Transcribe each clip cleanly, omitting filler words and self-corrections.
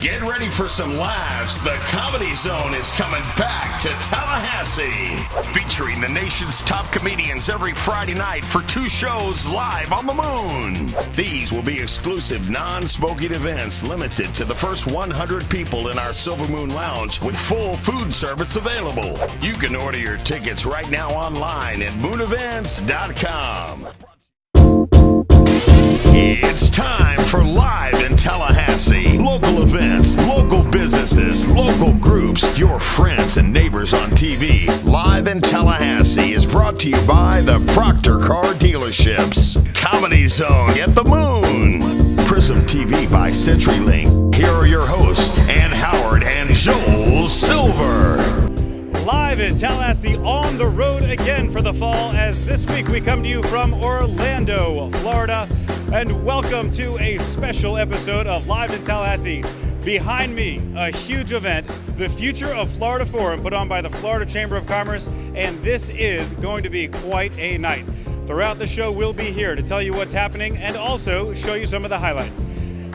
Get ready for some laughs. The Comedy Zone is coming back to Tallahassee. Featuring the nation's top comedians every Friday night for 2 shows live on the moon. These will be exclusive, non-smoking events limited to the first 100 people in our Silver Moon Lounge with full food service available. You can order your tickets right now online at moonevents.com. It's time for Live in Tallahassee. Local events, local businesses, local groups, your friends and neighbors on TV. Live in Tallahassee is brought to you by the Proctor Car Dealerships. Comedy Zone at the Moon. Prism TV by CenturyLink. Here are your hosts, Ann Howard and Joel Silver. Live in Tallahassee, on the road again for the fall, as this week we come to you from Orlando, Florida, and welcome to a special episode of Live in Tallahassee. Behind me, a huge event, the Future of Florida Forum, put on by the Florida Chamber of Commerce, and this is going to be quite a night. Throughout the show, we'll be here to tell you what's happening and also show you some of the highlights.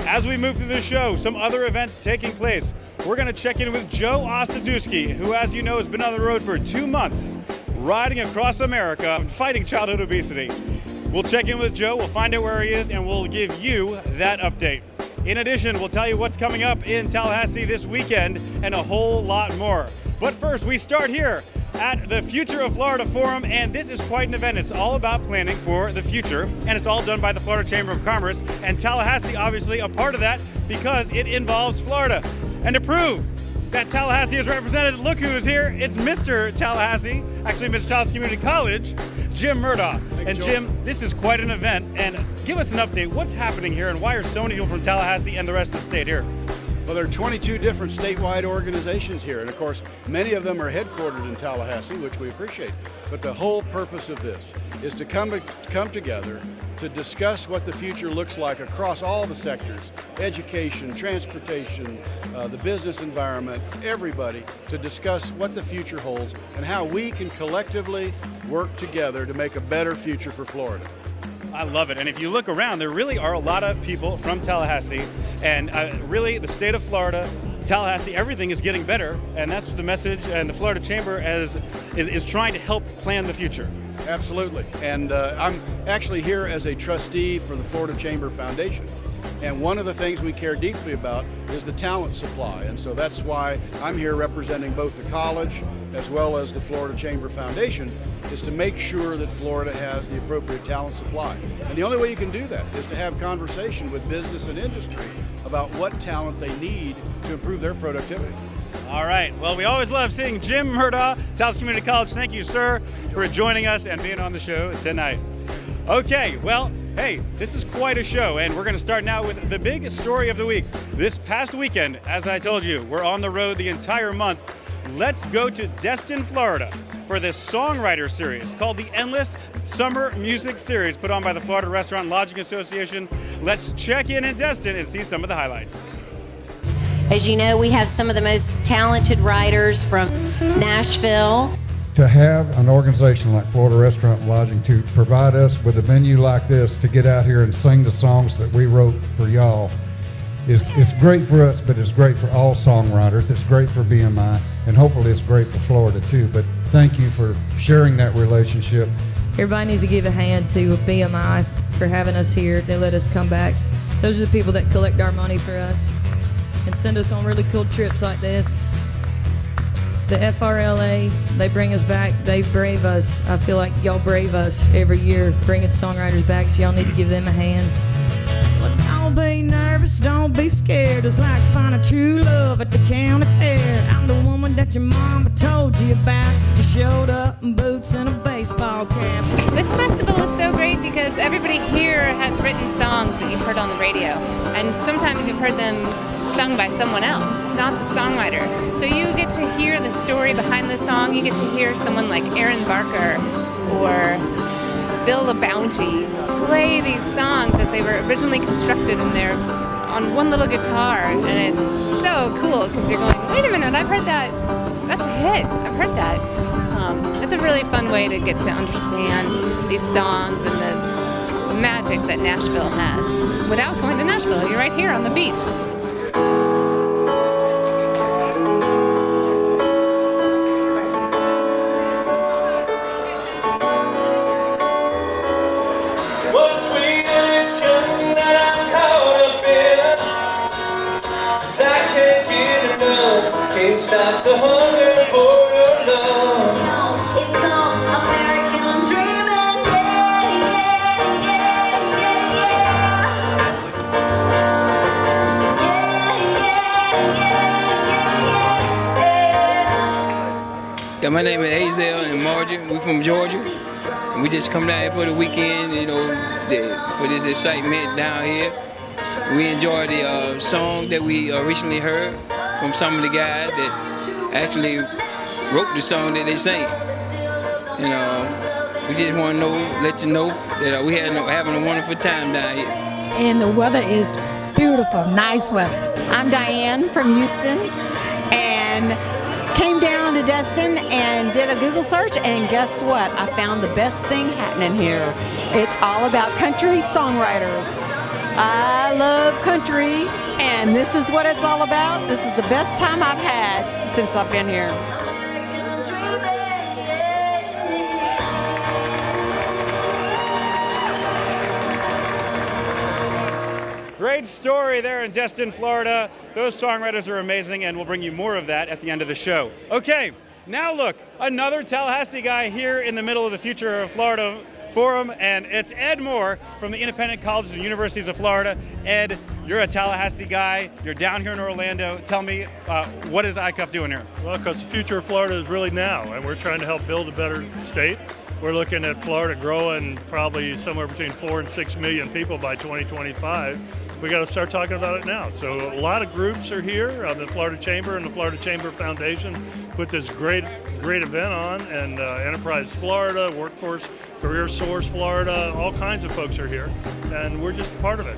As we move through the show, some other events taking place. We're going to check in with Joe Ostaszewski, who, as you know, has been on the road for 2 months, riding across America, fighting childhood obesity. We'll check in with Joe, we'll find out where he is, and we'll give you that update. In addition, we'll tell you what's coming up in Tallahassee this weekend and a whole lot more. But first, we start here at the Future of Florida Forum, and this is quite an event. It's all about planning for the future, and it's all done by the Florida Chamber of Commerce, and Tallahassee obviously a part of that because it involves Florida. And to prove that Tallahassee is represented, look who is here. It's Mr. Tallahassee, actually Mr. Tallahassee Community College, Jim Murdaugh. And Jim, this is quite an event, and give us an update. What's happening here, and why are so many people from Tallahassee and the rest of the state here? Well, there are 22 different statewide organizations here, and of course, many of them are headquartered in Tallahassee, which we appreciate. But the whole purpose of this is to come together to discuss what the future looks like across all the sectors: education, transportation, the business environment, everybody, to discuss what the future holds and how we can collectively work together to make a better future for Florida. I love it. And if you look around, there really are a lot of people from Tallahassee, and really the state of Florida, Tallahassee, everything is getting better, and that's the message, and the Florida Chamber is trying to help plan the future. Absolutely. And I'm actually here as a trustee for the Florida Chamber Foundation. And one of the things we care deeply about is the talent supply. And so that's why I'm here representing both the college as well as the Florida Chamber Foundation, is to make sure that Florida has the appropriate talent supply. And the only way you can do that is to have conversation with business and industry about what talent they need to improve their productivity. All right. Well, we always love seeing Jim Murdaugh, Tallahassee Community College. Thank you, sir, for joining us and being on the show tonight. Okay, well, hey, this is quite a show, and we're going to start now with the big story of the week. This past weekend, as I told you, we're on the road the entire month. Let's go to Destin, Florida for this songwriter series called the Endless Summer Music Series, put on by the Florida Restaurant and Lodging Association. Let's check in Destin and see some of the highlights. As you know, we have some of the most talented writers from Nashville. To have an organization like Florida Restaurant and Lodging to provide us with a venue like this to get out here and sing the songs that we wrote for y'all it's great for us, but it's great for all songwriters. It's great for BMI, and hopefully it's great for Florida too. But thank you for sharing that relationship. Everybody needs to give a hand to BMI for having us here. They let us come back. Those are the people that collect our money for us and send us on really cool trips like this. The FRLA, they bring us back. They brave us. I feel like y'all brave us every year, bringing songwriters back, so y'all need to give them a hand. Well, don't be nervous, don't be scared. It's like finding true love at the county fair. I'm the woman that your mama told you about. You showed up in boots and a baseball cap. This festival is so great because everybody here has written songs that you've heard on the radio. And sometimes you've heard them sung by someone else, not the songwriter. So you get to hear the story behind the song. You get to hear someone like Aaron Barker or Bill LaBounty play these songs as they were originally constructed on one little guitar, and it's so cool because you're going, wait a minute, I've heard that. That's a hit. I've heard that. It's a really fun way to get to understand these songs and the magic that Nashville has without going to Nashville. You're right here on the beach. get enough. Can't stop the hunger for your love. It's called American dreaming. Yeah, yeah, yeah, yeah, Yeah, my name is Azel and Marjorie. We're from Georgia. And we just come down here for the weekend, you know, for this excitement down here. We enjoy the song that we recently heard from some of the guys that actually wrote the song that they sang. And we just want to let you know that we having a wonderful time down here. And the weather is beautiful, nice weather. I'm Diane from Houston, and came down to Destin and did a Google search, and guess what? I found the best thing happening here. It's all about country songwriters. I love country, and this is what it's all about. This is the best time I've had since I've been here. Great story there in Destin, Florida. Those songwriters are amazing, and we'll bring you more of that at the end of the show. Okay, now look, another Tallahassee guy here in the middle of the Future of Florida Forum, and it's Ed Moore from the Independent Colleges and Universities of Florida. Ed, you're a Tallahassee guy. You're down here in Orlando. Tell me, what is ICUF doing here? Well, because the future of Florida is really now, and we're trying to help build a better state. We're looking at Florida growing probably somewhere between 4 and 6 million people by 2025. We got to start talking about it now. So a lot of groups are here. The Florida Chamber and the Florida Chamber Foundation put this great event on, and Enterprise Florida, Workforce Career Source Florida, all kinds of folks are here, and we're just part of it.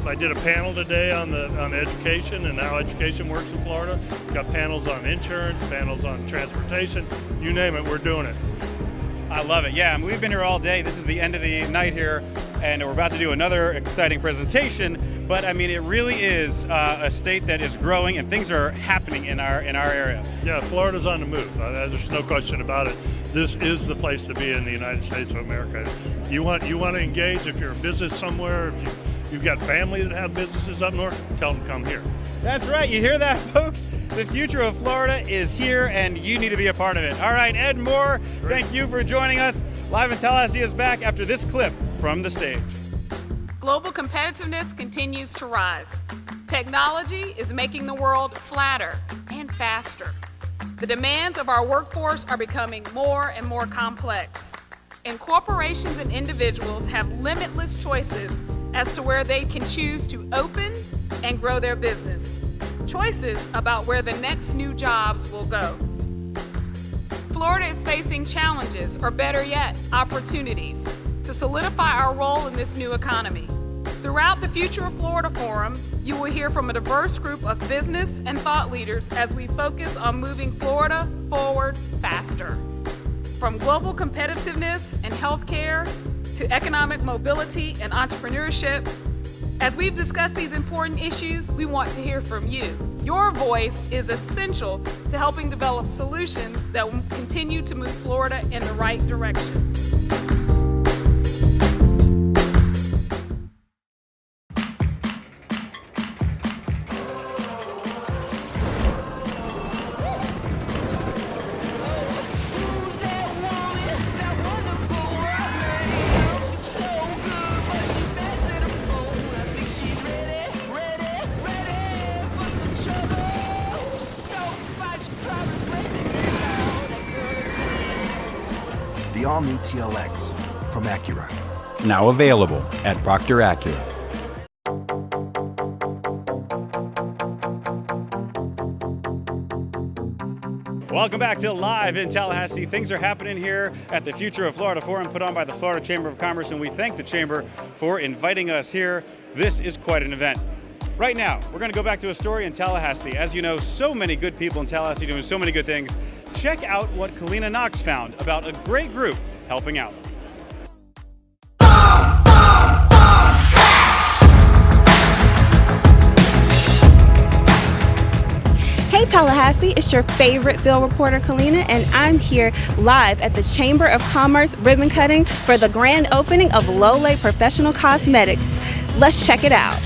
I did a panel today on education and how education works in Florida. Got panels on insurance, panels on transportation, you name it, we're doing it. I love it. Yeah, we've been here all day. This is the end of the night here, and we're about to do another exciting presentation. But I mean, it really is a state that is growing, and things are happening in our area. Yeah, Florida's on the move. There's no question about it. This is the place to be in the United States of America. You want to engage. If you're a business somewhere, if you've got family that have businesses up north, tell them to come here. That's right. You hear that, folks? The future of Florida is here, and you need to be a part of it. All right, Ed Moore, thank you for joining us. Live in Tallahassee is back after this clip from the stage. Global competitiveness continues to rise. Technology is making the world flatter and faster. The demands of our workforce are becoming more and more complex. And corporations and individuals have limitless choices as to where they can choose to open and grow their business. Choices about where the next new jobs will go. Florida is facing challenges, or better yet, opportunities, to solidify our role in this new economy. Throughout the Future of Florida Forum, you will hear from a diverse group of business and thought leaders as we focus on moving Florida forward faster. From global competitiveness and healthcare to economic mobility and entrepreneurship, as we've discussed these important issues, we want to hear from you. Your voice is essential to helping develop solutions that will continue to move Florida in the right direction. The all-new TLX from Acura. Now available at Proctor Acura. Welcome back to Live in Tallahassee. Things are happening here at the Future of Florida Forum put on by the Florida Chamber of Commerce, and we thank the Chamber for inviting us here. This is quite an event. Right now, we're going to go back to a story in Tallahassee. As you know, so many good people in Tallahassee doing so many good things. Check out what Kalina Knox found about a great group helping out. Hey Tallahassee, it's your favorite field reporter Kalina, and I'm here live at the Chamber of Commerce ribbon cutting for the grand opening of Lole Professional Cosmetics. Let's check it out.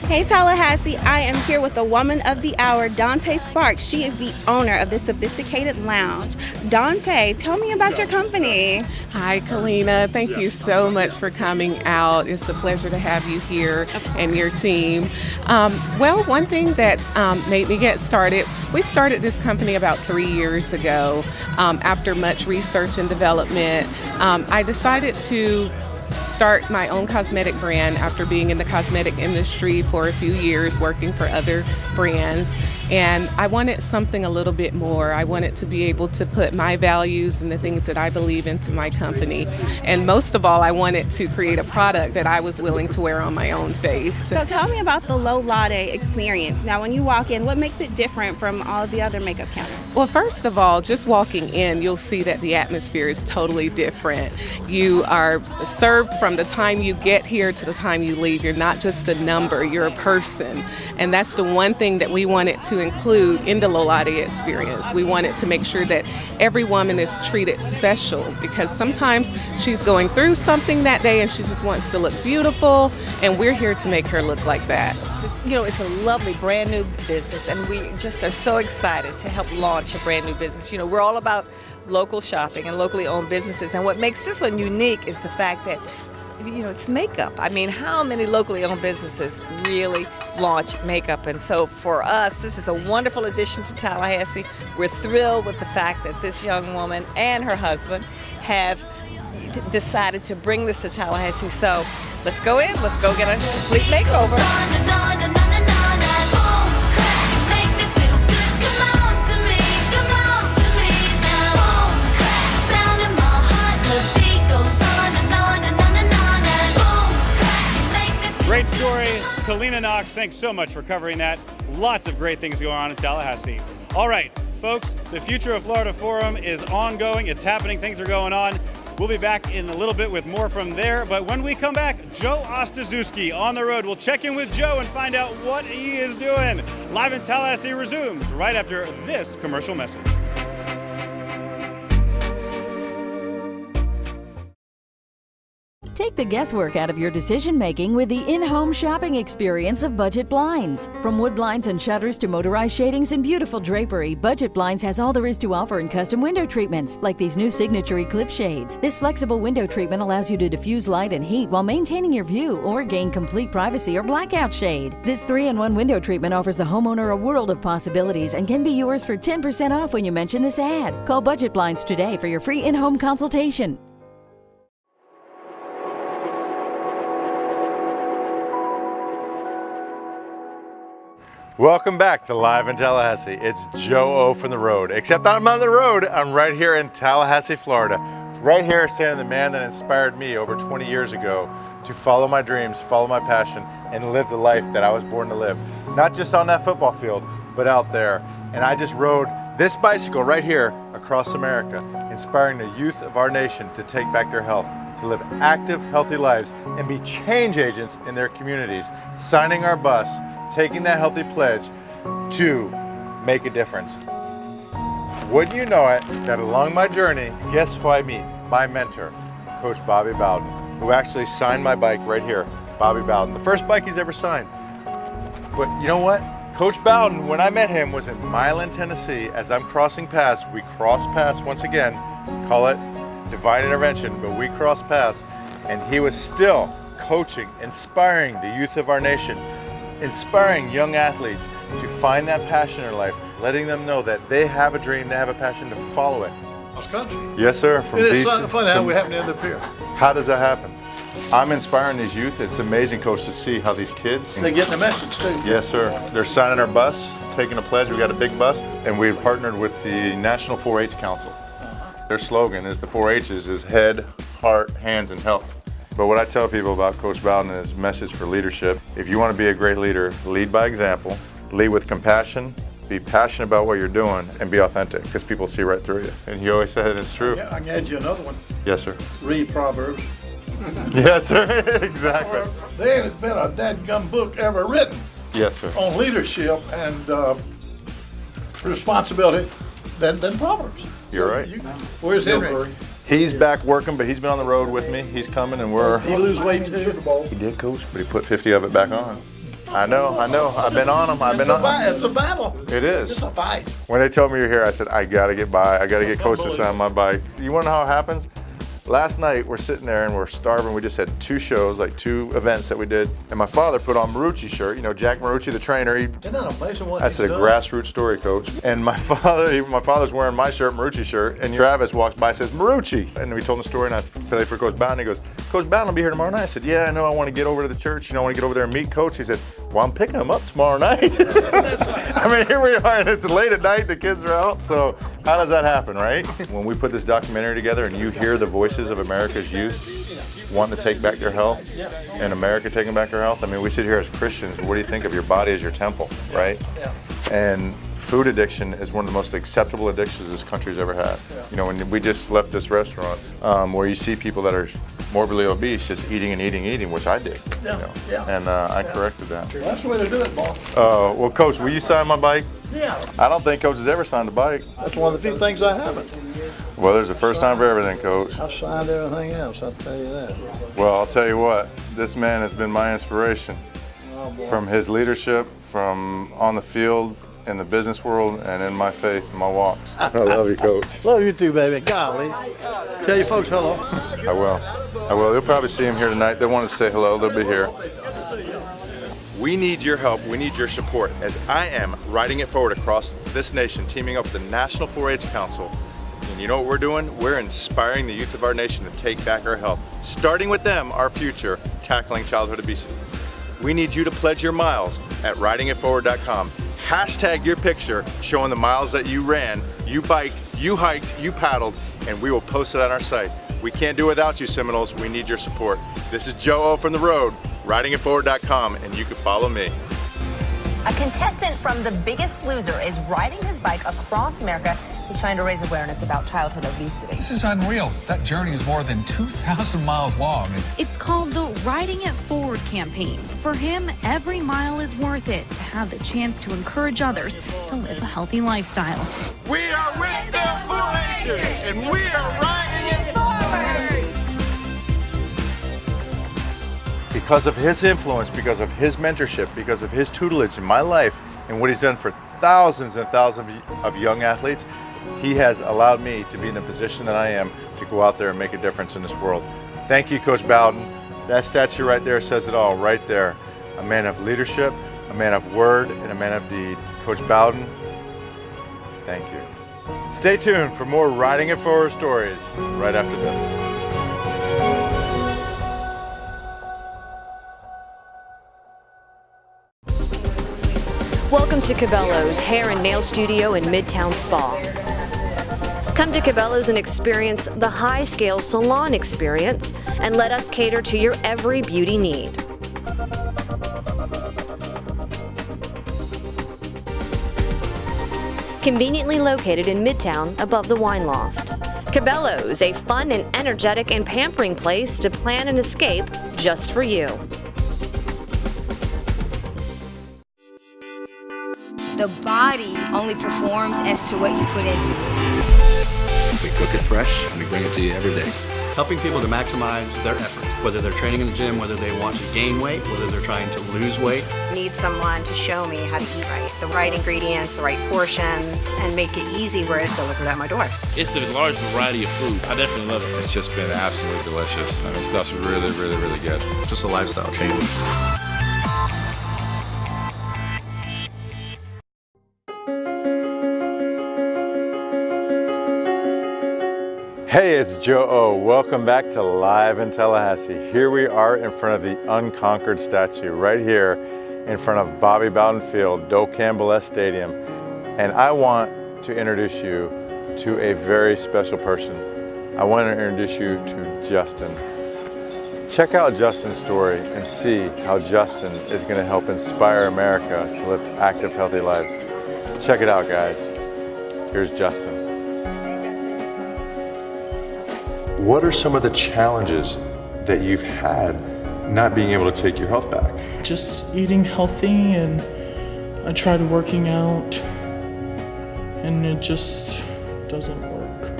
Hey Tallahassee, I am here with the woman of the hour, Dante Sparks. She is the owner of the Sophisticated Lounge. Dante, tell me about your company. Hi, Kalina. Thank you so much for coming out. It's a pleasure to have you here and your team. Well, one thing that made me get started, we started this company about 3 years ago. After much research and development, I decided to start my own cosmetic brand after being in the cosmetic industry for a few years working for other brands. And I wanted something a little bit more. I wanted to be able to put my values and the things that I believe into my company. And most of all, I wanted to create a product that I was willing to wear on my own face. So tell me about the Low Latte experience. Now, when you walk in, what makes it different from all the other makeup counters? Well, first of all, just walking in, you'll see that the atmosphere is totally different. You are served from the time you get here to the time you leave. You're not just a number, you're a person. And that's the one thing that we wanted to include in the Low Latte experience. We wanted to make sure that every woman is treated special, because sometimes she's going through something that day and she just wants to look beautiful, and we're here to make her look like that. You know, it's a lovely brand new business, and we just are so excited to help launch a brand new business. You know, we're all about local shopping and locally owned businesses, and what makes this one unique is the fact that, you know, it's makeup. I mean, how many locally owned businesses really launch makeup? And so for us, this is a wonderful addition to Tallahassee. We're thrilled with the fact that this young woman and her husband have decided to bring this to Tallahassee. So let's go in, let's go get a complete makeover. Great story. Kalina Knox, thanks so much for covering that. Lots of great things going on in Tallahassee. All right, folks, the Future of Florida Forum is ongoing. It's happening. Things are going on. We'll be back in a little bit with more from there. But when we come back, Joe Ostazuski on the road. We'll check in with Joe and find out what he is doing. Live in Tallahassee resumes right after this commercial message. Take the guesswork out of your decision-making with the in-home shopping experience of Budget Blinds. From wood blinds and shutters to motorized shadings and beautiful drapery, Budget Blinds has all there is to offer in custom window treatments, like these new signature Eclipse shades. This flexible window treatment allows you to diffuse light and heat while maintaining your view or gain complete privacy or blackout shade. This 3-in-1 window treatment offers the homeowner a world of possibilities and can be yours for 10% off when you mention this ad. Call Budget Blinds today for your free in-home consultation. Welcome back to Live in Tallahassee. It's Joe O from the road, except I'm on the road. I'm right here in Tallahassee, Florida. Right here standing the man that inspired me over 20 years ago to follow my dreams, follow my passion, and live the life that I was born to live. Not just on that football field, but out there. And I just rode this bicycle right here across America, inspiring the youth of our nation to take back their health, to live active, healthy lives, and be change agents in their communities, signing our bus, taking that healthy pledge to make a difference. Wouldn't you know it, that along my journey, guess who I meet? My mentor, Coach Bobby Bowden, who actually signed my bike right here, Bobby Bowden, the first bike he's ever signed. But you know what? Coach Bowden, when I met him, was in Milan, Tennessee. As I'm crossing paths, we cross paths once again, call it divine intervention, but we cross paths, and he was still coaching, inspiring the youth of our nation, inspiring young athletes to find that passion in life, letting them know that they have a dream, they have a passion to follow it. Cross country. Yes, sir. From It's funny how we happen to end up here. How does that happen? I'm inspiring these youth. It's amazing, Coach, to see how these kids... They're getting the message, too. Yes, sir. They're signing our bus, taking a pledge. We got a big bus, and we've partnered with the National 4-H Council. Their slogan is the 4-H's is head, heart, hands, and health. But what I tell people about Coach Bowden is message for leadership. If you want to be a great leader, lead by example, lead with compassion, be passionate about what you're doing, and be authentic, because people see right through you. And he always said it's true. Yeah, I can add you another one. Yes, sir. Read Proverbs. Yes, sir. Exactly. There ain't been a dadgum book ever written Yes, sir. on leadership and responsibility than Proverbs. You're right. Where's Henry? He's back working, but he's been on the road with me. He's coming, and we're... He lose weight too. He did, Coach, but he put 50 of it back on. I know. I've been on them. It's a battle. It is. It's a fight. When they told me you're here, I said, I gotta get by. I gotta get close to on my bike. You wanna know how it happens? Last night, we're sitting there and we're starving. We just had 2 shows, like 2 events that we did. And my father put on Marucci shirt. You know, Jack Marucci, the trainer. Isn't that amazing what That's he's a done? grassroots story, Coach. And my father's wearing my shirt, Marucci shirt, and Travis walks by and says, Marucci. And we told him the story, and I played for Coach Bowden. He goes, Coach Bowden will be here tomorrow night. I said, yeah, I know. I want to get over to the church. You know, I want to get over there and meet Coach. He said, well, I'm picking him up tomorrow night. I mean, here we are, and it's late at night. The kids are out. So how does that happen, right? When we put this documentary together and you hear the voices of America's youth wanting to take back their health, and America taking back their health, I mean, we sit here as Christians, what do you think of your body as your temple, right? And food addiction is one of the most acceptable addictions this country's ever had. You know, when we just left this restaurant where you see people that are morbidly obese just eating and eating and eating, which I did, you know, and I corrected that. That's the way to do it, boss. Well, Coach, will you sign my bike? Yeah. I don't think Coach has ever signed a bike. That's one of the few things I haven't. Well, there's a first time for everything, Coach. I've signed everything else, I'll tell you that. Well, I'll tell you what, this man has been my inspiration. Oh, boy. From his leadership, from on the field, in the business world, and in my faith, and my walks. I love you, Coach. Love you too, baby. Golly. Tell your folks hello. I will. You'll probably see him here tonight. They want to say hello. They'll be here. We need your help. We need your support as I am riding it forward across this nation, teaming up with the National 4-H Council. And you know what we're doing? We're inspiring the youth of our nation to take back our health, starting with them, our future, tackling childhood obesity. We need you to pledge your miles at ridingitforward.com. Hashtag your picture showing the miles that you ran, you biked, you hiked, you paddled, and we will post it on our site. We can't do it without you, Seminoles. We need your support. This is Joe O from the road, ridingitforward.com, and you can follow me. A contestant from The Biggest Loser is riding his bike across America. He's trying to raise awareness about childhood obesity. This is unreal. That journey is more than 2,000 miles long. It's called the Riding It Forward campaign. For him, every mile is worth it to have the chance to encourage others to live a healthy lifestyle. We are with the 4-H'ers, and we are riding it forward. Because of his influence, because of his mentorship, because of his tutelage in my life, and what he's done for thousands and thousands of young athletes, he has allowed me to be in the position that I am to go out there and make a difference in this world. Thank you, Coach Bowden. That statue right there says it all, right there. A man of leadership, a man of word, and a man of deed. Coach Bowden, thank you. Stay tuned for more Riding It Forward stories right after this. Welcome to Cabela's Hair and Nail Studio in Midtown Spa. Come to Cabela's and experience the high-scale salon experience and let us cater to your every beauty need. Conveniently located in Midtown above the Wine Loft. Cabela's, a fun and energetic and pampering place to plan an escape just for you. The body only performs as to what you put into it. We cook it fresh and we bring it to you every day. Helping people to maximize their efforts, whether they're training in the gym, whether they want to gain weight, whether they're trying to lose weight. Need someone to show me how to eat right, the right ingredients, the right portions, and make it easy where it's delivered at my door. It's the large variety of food. I definitely love it. It's just been absolutely delicious. I mean, stuff's really, really, really good. It's just a lifestyle change. Hey, it's Joe O. Welcome back to Live in Tallahassee. Here we are in front of the Unconquered statue, right here in front of Bobby Bowden Field, Doak Campbell Stadium. And I want to introduce you to a very special person. I want to introduce you to Justin. Check out Justin's story and see how Justin is going to help inspire America to live active, healthy lives. Check it out, guys. Here's Justin. What are some of the challenges that you've had not being able to take your health back? Just eating healthy, and I tried working out and it just doesn't work.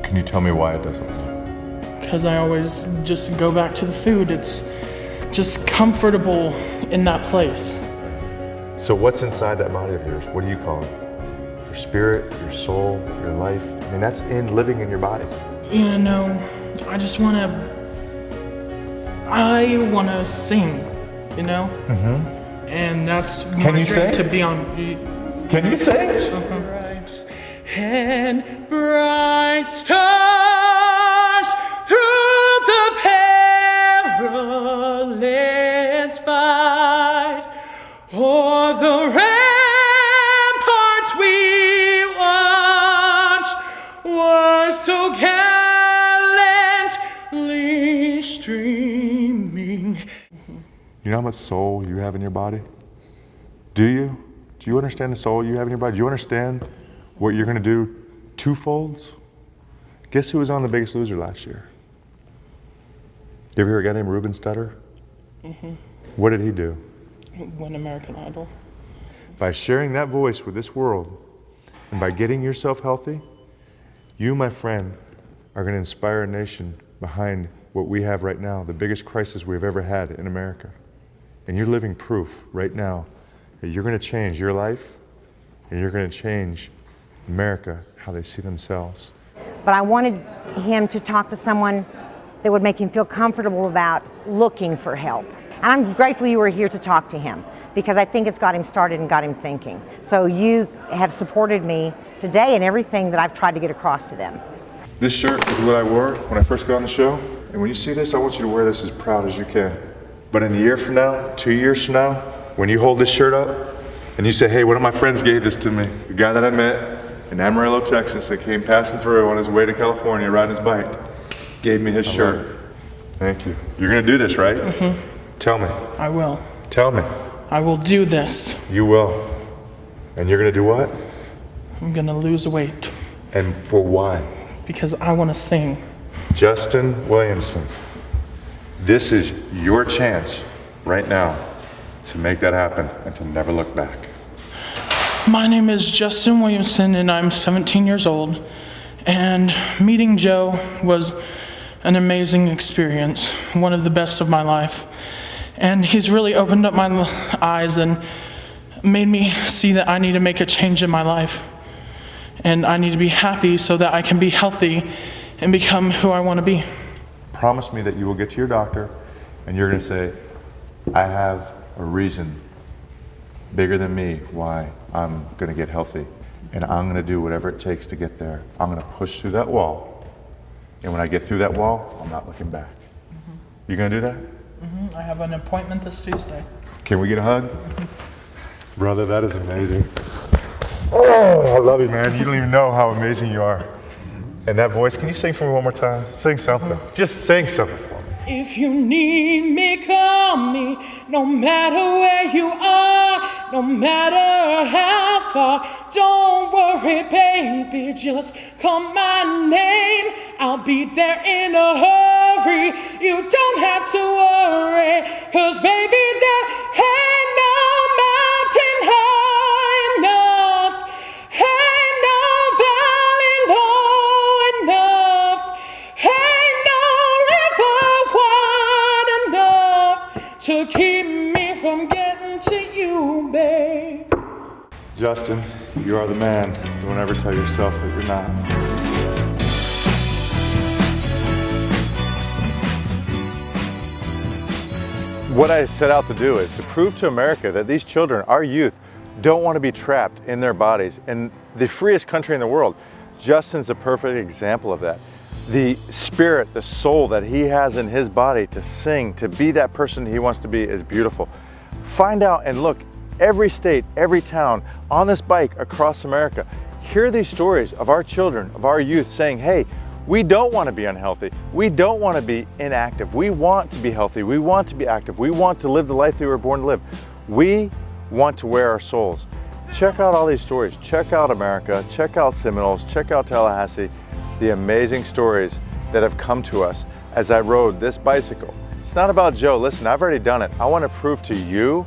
Can you tell me why it doesn't work? Because I always just go back to the food. It's just comfortable in that place. So what's inside that body of yours? What do you call it? Your spirit, your soul, your life? I mean, that's in living in your body. You know, I just want to, sing, you know? Mm-hmm. And that's Can my you dream, sing? to be on. Can you sing? And bright stars through the perilous fight, o'er the ramparts we watched were so gallantly streaming. You know how much soul you have in your body? Do you? Do you understand the soul you have in your body? Do you understand what you're going to do twofolds? Guess who was on The Biggest Loser last year? You ever hear a guy named Ruben Studdard? Mm-hmm. What did he do? Win American Idol. By sharing that voice with this world and by getting yourself healthy, you, my friend, are going to inspire a nation behind what we have right now, the biggest crisis we've ever had in America. And you're living proof right now that you're going to change your life and you're going to change America, how they see themselves. But I wanted him to talk to someone that would make him feel comfortable about looking for help. And I'm grateful you were here to talk to him, because I think it's got him started and got him thinking. So you have supported me today in everything that I've tried to get across to them. This shirt is what I wore when I first got on the show. And when you see this, I want you to wear this as proud as you can. But in a year from now, 2 years from now, when you hold this shirt up and you say, hey, one of my friends gave this to me, the guy that I met in Amarillo, Texas, that came passing through on his way to California riding his bike, gave me his shirt. Thank you. You're gonna do this, right? Mm-hmm. Tell me. I will. Tell me. I will do this. You will. And you're gonna do what? I'm gonna lose weight. And for why? Because I want to sing. Justin Williamson, this is your chance right now to make that happen and to never look back. My name is Justin Williamson and I'm 17 years old. And meeting Joe was an amazing experience, one of the best of my life. And he's really opened up my eyes and made me see that I need to make a change in my life. And I need to be happy so that I can be healthy and become who I want to be. Promise me that you will get to your doctor and you're going to say, I have a reason bigger than me why I'm going to get healthy. And I'm going to do whatever it takes to get there. I'm going to push through that wall. And when I get through that wall, I'm not looking back. Mm-hmm. You going to do that? Mm-hmm. I have an appointment this Tuesday. Can we get a hug? Brother, that is amazing. Oh, I love you, man. You don't even know how amazing you are. And that voice, can you sing for me one more time? Sing something. Just sing something for me. If you need me, call me, no matter where you are, no matter how far. Don't worry, baby, just call my name. I'll be there in a hurry. You don't have to worry, 'cause baby, there ain't no mountain high enough, ain't no valley low enough, ain't no river wide enough to keep me from getting to you, babe. Justin, you are the man. Don't ever tell yourself that you're not. What I set out to do is to prove to America that these children, our youth, don't want to be trapped in their bodies in the freest country in the world. Justin's a perfect example of that. The spirit, the soul that he has in his body to sing, to be that person he wants to be is beautiful. Find out and look, every state, every town, on this bike across America, hear these stories of our children, of our youth saying, hey, we don't want to be unhealthy. We don't want to be inactive. We want to be healthy. We want to be active. We want to live the life that we were born to live. We want to wear our souls. Check out all these stories. Check out America. Check out Seminoles. Check out Tallahassee. The amazing stories that have come to us as I rode this bicycle. It's not about Joe. Listen, I've already done it. I want to prove to you,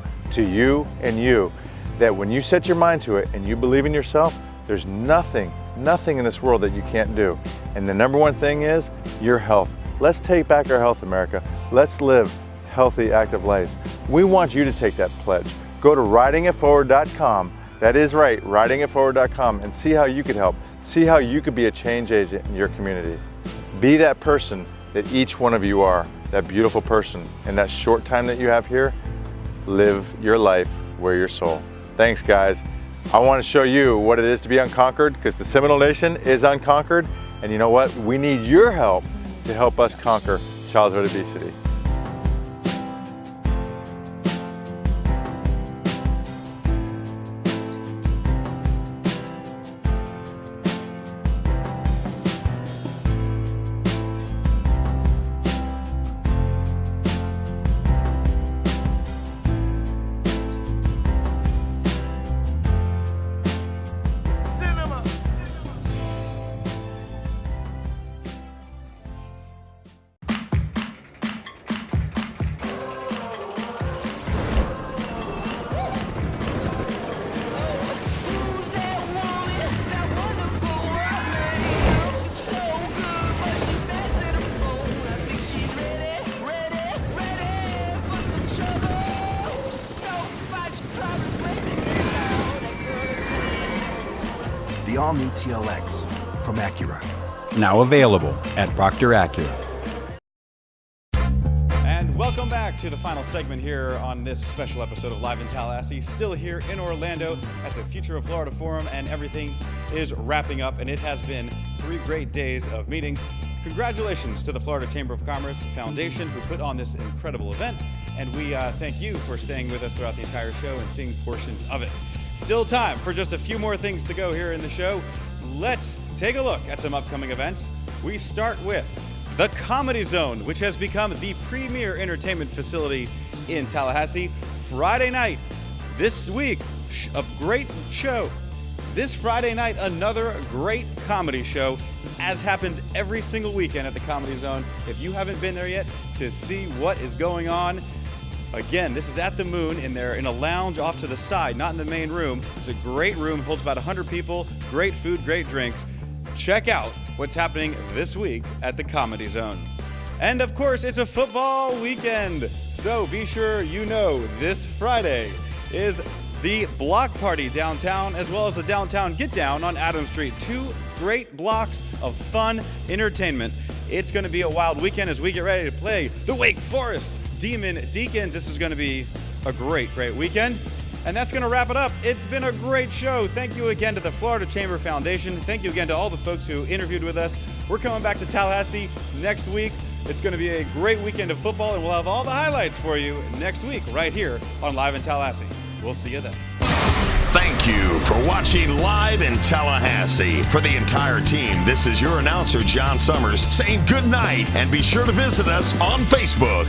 and you, that when you set your mind to it and you believe in yourself, there's nothing in this world that you can't do. And the number one thing is your health. Let's take back our health, America. Let's live healthy, active lives. We want you to take that pledge. Go to ridingitforward.com. That is right, ridingitforward.com, and see how you could help. See how you could be a change agent in your community. Be that person that each one of you are, that beautiful person. In that short time that you have here, live your life, wear your soul. Thanks, guys. I want to show you what it is to be unconquered, because the Seminole Nation is unconquered. And you know what? We need your help to help us conquer childhood obesity. The all-new TLX from Acura. Now available at Proctor Acura. And welcome back to the final segment here on this special episode of Live in Tallahassee. Still here in Orlando at the Future of Florida Forum, and everything is wrapping up, and it has been 3 great days of meetings. Congratulations to the Florida Chamber of Commerce Foundation, who put on this incredible event, and we thank you for staying with us throughout the entire show and seeing portions of it. Still time for just a few more things to go here in the show. Let's take a look at some upcoming events. We start with the Comedy Zone, which has become the premier entertainment facility in Tallahassee. Friday night, this week, a great show. This Friday night, another great comedy show, as happens every single weekend at the Comedy Zone. If you haven't been there yet to see what is going on, again, this is at the Moon in a lounge off to the side, not in the main room. It's a great room, holds about 100 people, great food, great drinks. Check out what's happening this week at the Comedy Zone. And of course, it's a football weekend. So be sure you know this Friday is the Block Party downtown, as well as the Downtown Get Down on Adams Street. 2 great blocks of fun entertainment. It's going to be a wild weekend as we get ready to play the Wake Forest Demon Deacons. This is going to be a great weekend. And that's going to wrap it up. It's been a great show. Thank you again to the Florida Chamber Foundation. Thank you again to all the folks who interviewed with us. We're coming back to Tallahassee next week. It's going to be a great weekend of football, and we'll have all the highlights for you next week right here on Live in Tallahassee. We'll see you then. Thank you for watching Live in Tallahassee. For the entire team, this is your announcer, John Summers, saying good night, and be sure to visit us on Facebook.